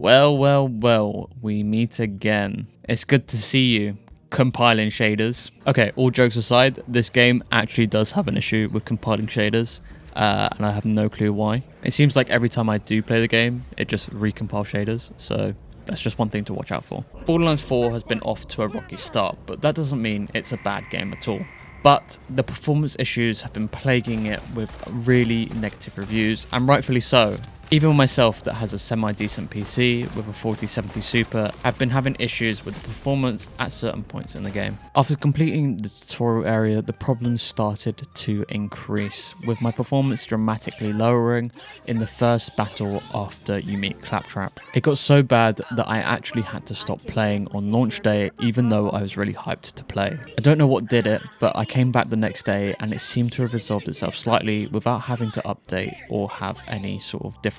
Well, we meet again. It's good to see you, compiling shaders. Okay, all jokes aside, this game actually does have an issue with compiling shaders, and I have no clue why. It seems like every time I do play the game, it just recompiles shaders, so that's just one thing to watch out for. Borderlands 4 has been off to a rocky start, but that doesn't mean it's a bad game at all. But the performance issues have been plaguing it with really negative reviews, and rightfully so. Even myself that has a semi-decent PC with a 4070 Super, I've been having issues with the performance at certain points in the game. After completing the tutorial area, the problems started to increase, with my performance dramatically lowering in the first battle after you meet Claptrap. It got so bad that I actually had to stop playing on launch day, even though I was really hyped to play. I don't know what did it, but I came back the next day and it seemed to have resolved itself slightly without having to update or have any sort of differences.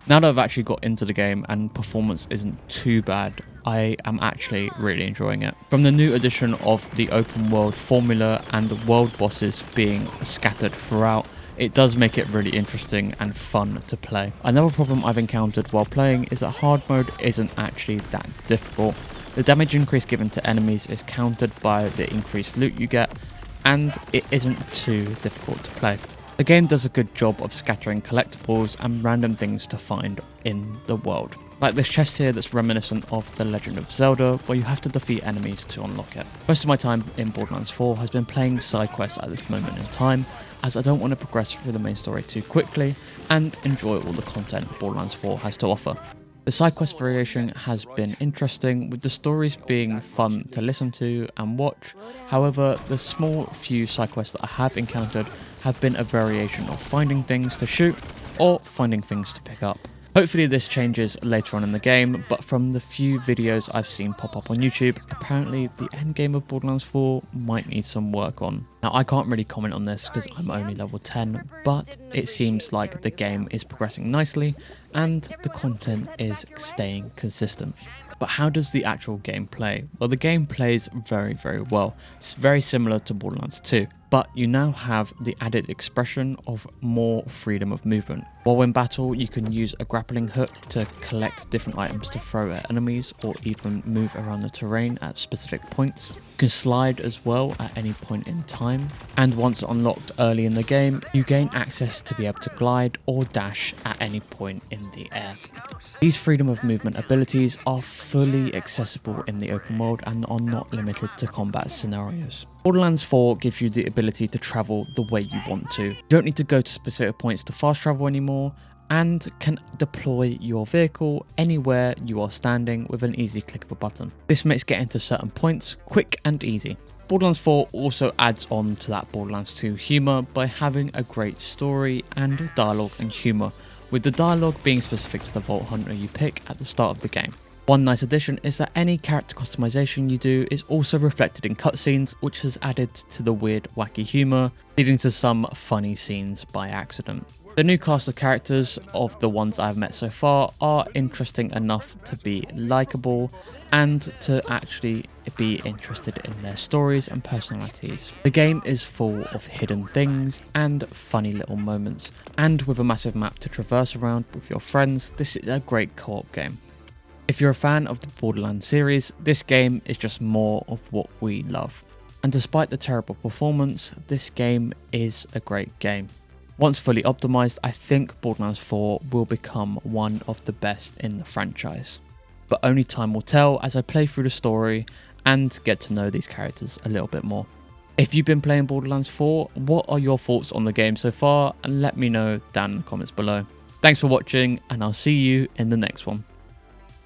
Now that I've actually got into the game and performance isn't too bad, I am actually really enjoying it. From the new addition of the open world formula and the world bosses being scattered throughout, it does make it really interesting and fun to play. Another problem I've encountered while playing is that hard mode isn't actually that difficult. The damage increase given to enemies is countered by the increased loot you get, and it isn't too difficult to play. The game does a good job of scattering collectibles and random things to find in the world. Like this chest here that's reminiscent of The Legend of Zelda, where you have to defeat enemies to unlock it. Most of my time in Borderlands 4 has been playing side quests at this moment in time, as I don't want to progress through the main story too quickly and enjoy all the content Borderlands 4 has to offer. The side quest variation has been interesting, with the stories being fun to listen to and watch. However, the small few side quests that I have encountered have been a variation of finding things to shoot or finding things to pick up. Hopefully this changes later on in the game, but from the few videos I've seen pop up on YouTube, apparently the endgame of Borderlands 4 might need some work on. Now I can't really comment on this because I'm only level 10, but it seems like the game is progressing nicely and the content is staying consistent. But how does the actual game play? Well, the game plays very well. It's very similar to Borderlands 2, but you now have the added expression of more freedom of movement. While in battle, you can use a grappling hook to collect different items to throw at enemies or even move around the terrain at specific points. You can slide as well at any point in time, and once unlocked early in the game, you gain access to be able to glide or dash at any point in the air. These freedom of movement abilities are fully accessible in the open world and are not limited to combat scenarios. Borderlands 4 gives you the ability to travel the way you want to. You don't need to go to specific points to fast travel anymore, and can deploy your vehicle anywhere you are standing with an easy click of a button. This makes getting to certain points quick and easy. Borderlands 4 also adds on to that Borderlands 2 humour by having a great story and dialogue and humour, with the dialogue being specific to the Vault Hunter you pick at the start of the game. One nice addition is that any character customization you do is also reflected in cutscenes, which has added to the weird, wacky humour, leading to some funny scenes by accident. The new cast of characters of the ones I've met so far are interesting enough to be likeable and to actually be interested in their stories and personalities. The game is full of hidden things and funny little moments, and with a massive map to traverse around with your friends, this is a great co-op game. If you're a fan of the Borderlands series, this game is just more of what we love. And despite the terrible performance, this game is a great game. Once fully optimized, I think Borderlands 4 will become one of the best in the franchise. But only time will tell as I play through the story and get to know these characters a little bit more. If you've been playing Borderlands 4, what are your thoughts on the game so far? And let me know down in the comments below. Thanks for watching, and I'll see you in the next one.